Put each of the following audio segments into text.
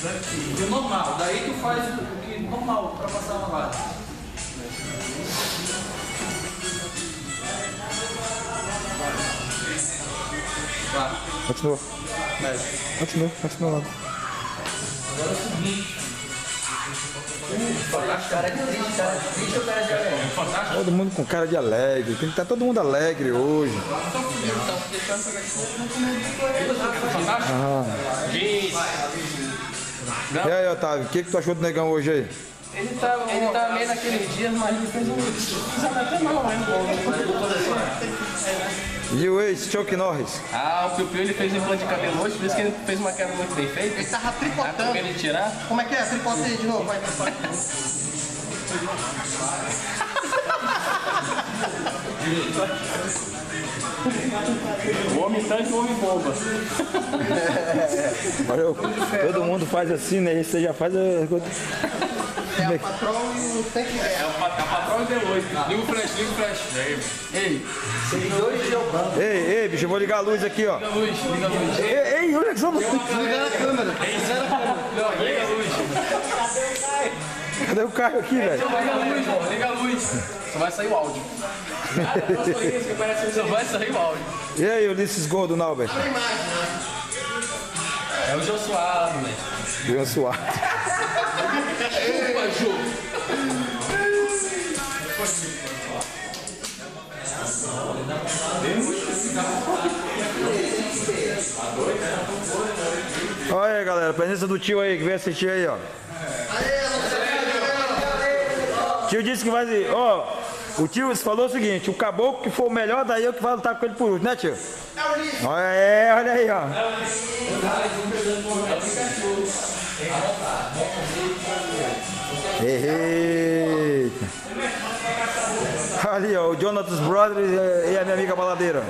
E o normal, daí tu faz o que normal pra passar uma lata. Vai. Continua. Continua lá. Agora é o seguinte. Cara de triste, cara de triste ou cara de alegre? Fantástico. Todo mundo com cara de alegre. Tem que estar todo mundo alegre hoje. Fantástico? E aí, Otávio, o que tu achou do negão hoje aí? Ele tá meio naqueles dias, mas ele fez um até mal, né? E o ex-Chuck Norris? Ah, o Piu ele fez um implante de cabelo hoje, por isso que ele fez uma queda muito bem feita. Ele tava tricotando. Até ele tirar. Como é que é? Tricota aí de novo, vai. O homem tanque e o homem bomba. Valeu. Todo mundo faz assim, né? E você já faz a... É o patrão e o tanque. É o patrão e D8. Liga o flash. Ei, Ei, bicho, eu vou ligar a luz aqui, ó. Liga a luz. Ei, olha só você. Liga a câmera. Não, liga a luz. Cadê o carro aqui, velho? Liga a luz. só vai sair o áudio. Só vai sair o áudio. E aí, Ulisses Gordo, Albert? É o Jô Suado, velho. Deu suado. Chupa, Jô. Olha aí, galera, a presença do tio aí, que veio assistir aí, ó. O tio disse que vai... Ó, o tio falou o seguinte, o caboclo que for o melhor, daí eu que vai lutar com ele por último, né, tio? Olha aí, ó. Eita. Ali, ó, o Jonathan's Brothers e a minha amiga baladeira.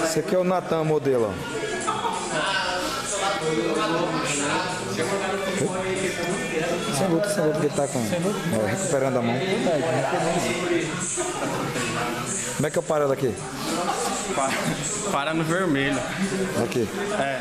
Esse aqui é o Natan modelo, ó. Sem luta que ele tá com. Recuperando a mão. Como é que eu paro ela aqui? Para no vermelho. Aqui. É.